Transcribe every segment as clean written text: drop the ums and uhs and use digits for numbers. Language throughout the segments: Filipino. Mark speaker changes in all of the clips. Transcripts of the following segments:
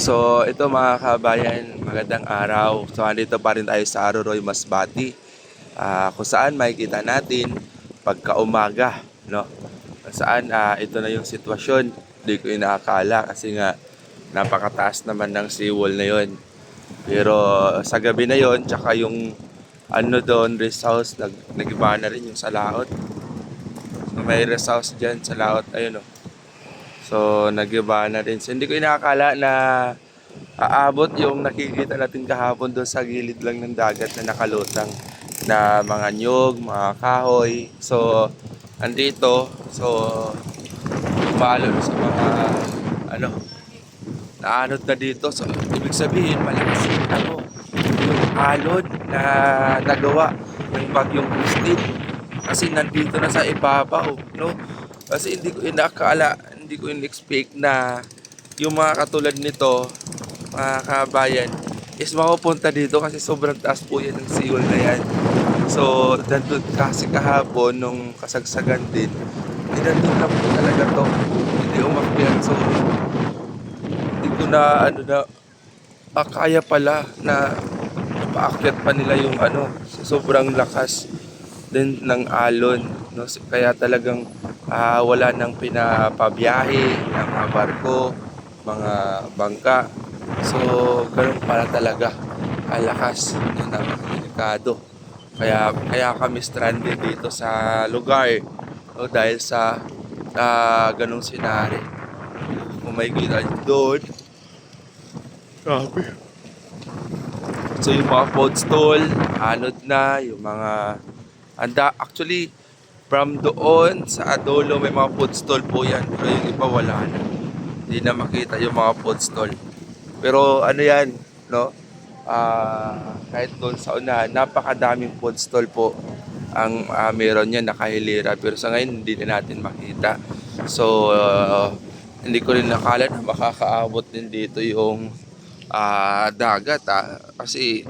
Speaker 1: So ito mga kabayan, magandang araw. So andito pa rin tayo sa Aroroy, Masbate. Kung saan makikita natin pagkaumaga, no? Kung saan ito na yung sitwasyon. Hindi ko inaakala kasi nga napakataas naman ng seawall na yon. Pero sa gabi na yon, tsaka yung ano doon, rest house, nagiba na rin yung sa laot. So may rest house dyan sa laot, ayun o. So nagiba na rin. So hindi ko inaakala na aabot yung nakikita natin kahapon doon sa gilid lang ng dagat na nakalutang na mga nyog, mga kahoy. So, andito. So, umalo sa mga ano, naanod na dito. So, ibig sabihin, malakas yung yung alon na nagawa ng bagyong Christine. Kasi nandito na sa ibabaw, no? Kasi hindi ko inakala, hindi ko in-expect na yung mga katulad nito, mga kabayan, is mapupunta dito kasi sobrang taas po yan ng seawall na yan. So, nandun kasi kahapon nung kasagsagan din, nandun na po talaga to. Hindi umakyat. So, hindi ko na, kaya pala na paakyat pa nila yung sobrang lakas din ng alon. No? Kaya talagang wala nang pinapabiyahe ng mga barko, mga bangka. So, ganun pala talaga kalakas na delikado. Kaya kami stranded dito sa lugar, no, dahil sa ganung senaryo. Kung may kita doon, grabe. So yung mga food stall, anod na, yung mga actually from doon sa Adolo may mga food stall po yan, pero yung iba wala na. Hindi na makita yung mga food stall. Pero ano yan, no? Kahit doon sa unahan, napakadaming food stall po ang meron yan nakahilera. Pero sa ngayon, hindi na natin makita. So, hindi ko rin nakala na makakaabot din dito yung dagat. Kasi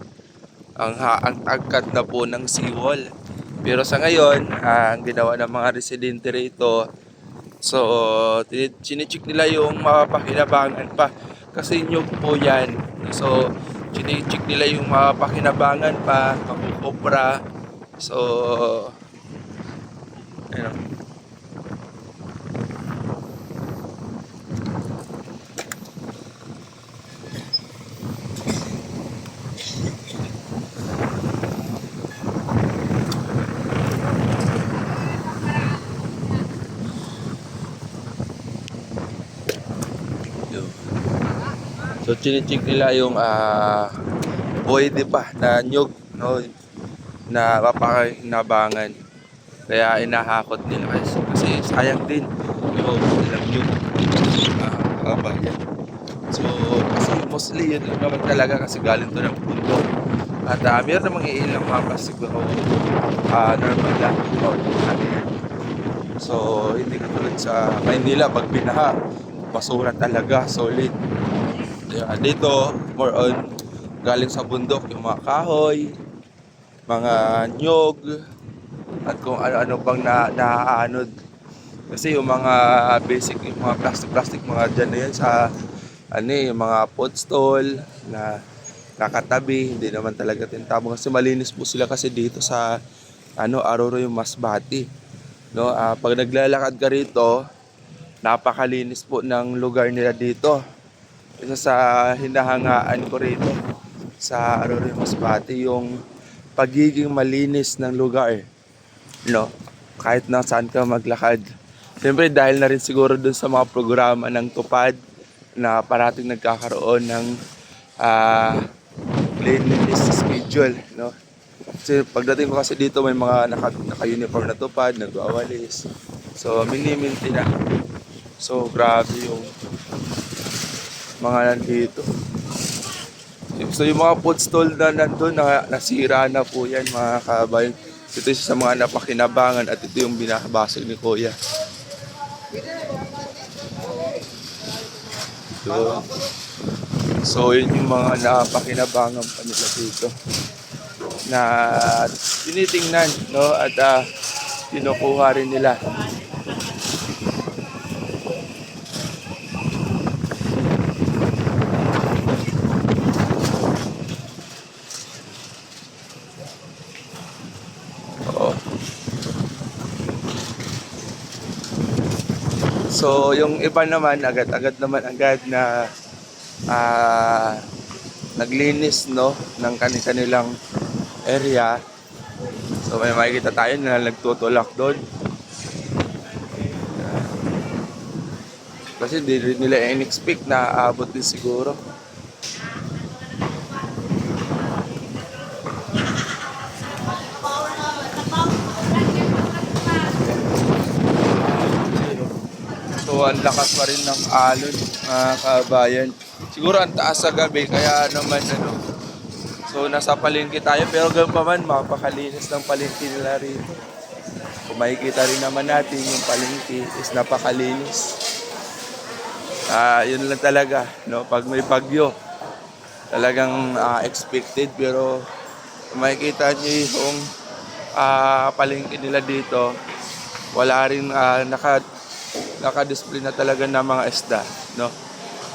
Speaker 1: ang tagkad na po ng seawall. Pero sa ngayon, ang ginawa ng mga residente rito, so, chinicheck nila yung mapakinabangan pa. Kasi nyug po yan. So, chinicheck nila yung mapakinabangan pa, makukopra. So, ayun. So, chinicheck nila yung pwede pa na nyug, no, na mapakinabangan. Kaya inahakot nila kasi sayang din yung nilang nyug. Kabayan. So, kasi mostly yun lang naman talaga kasi galing to ng bundok. At meron namang iilang mga siguro normal lang. So, hindi katulad sa Maynila, pag binaha, basura talaga, solid. Dito, more on, galing sa bundok, yung mga kahoy, mga nyog, at kung ano-ano pang naaanod. Kasi yung mga basic, yung mga plastic, mga dyan na yan sa, yung mga food stall na nakatabi, hindi naman talaga tintabong. Kasi malinis po sila kasi dito sa, Aroroy, Masbate. No, pag naglalakad ka rito, napakalinis po ng lugar nila dito. Isa sa hinahangaan ko rito sa Aroroy, Masbate, yung pagiging malinis ng lugar, no? Kahit na saan ka maglakad. Siyempre dahil na rin siguro dun sa mga programa ng Tupad na parating nagkakaroon ng cleanliness schedule, no? Kasi pagdating ko kasi dito may mga naka-uniform na Tupad, nagwawalis. So mini-maintain na. So grabe yung mga nandito. So yung mga food stall na nandun, nasira na po yan mga kabayan. Ito isa sa mga napakinabangan at ito yung binabasag ni Kuya. So yun yung mga napakinabangan pa nila dito na tinitingnan, no? At kinukuha rin nila. So, yung iba naman, agad-agad naman agad na naglinis, no, ng kanilang area. So, may makikita tayo na nagtutulak doon. Kasi di rin nila in-expect na aabot din siguro. So, ang lakas pa rin ng alon, mga kabayan. Siguro ang taas sa gabi, kaya naman ano. So, nasa palengke tayo, pero ganoon pa man, mapakalinis ng palengke nila rito. Kung makikita rin naman natin, yung palengke is napakalinis. Yun lang talaga, no? Pag may bagyo, talagang expected, pero kung makikita nyo yung palengke nila dito, wala rin naka-display na talaga ng mga isda, no?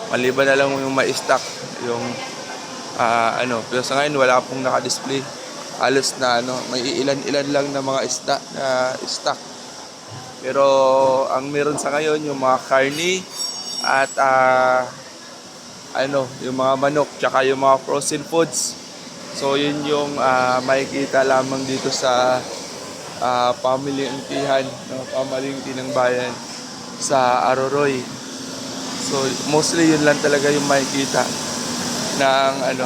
Speaker 1: Maliban na lang yung ma-stock, yung pero sa ngayon wala pong naka-display. Halos na may ilan-ilan lang na mga isda na stock. Pero ang meron sa ngayon yung mga karni at yung mga manok tsaka yung mga frozen foods. So yun yung makikita lamang dito sa pamalingkihan, no? Pamalingki ng bayan sa Aroroy. So mostly yun lang talaga yung makikita ng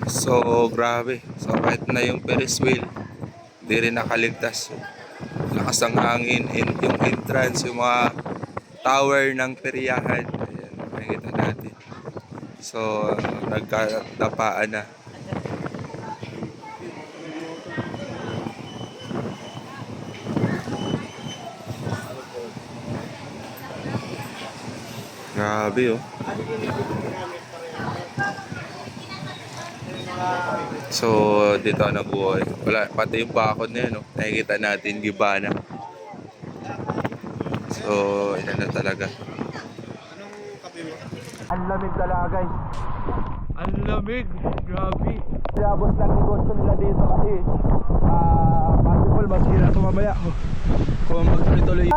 Speaker 1: So grabe. So kahit na yung Ferris wheel, di rin nakaligtas. Lakas ng hangin, yung entrance, yung mga tower ng peryahan. Ayan, makikita natin. So nagkatapaan na. Grabe oh. So dito nabuhay. Wala, pati yung bakod na yun, no? Nakikita natin, giba na. So, yan na talaga. Ang lamig talaga, guys. Ang lamig. Grabe. Labos lang negosyo nila dito kasi possible masira ito mamaya. Kung magtuloy-tuloy.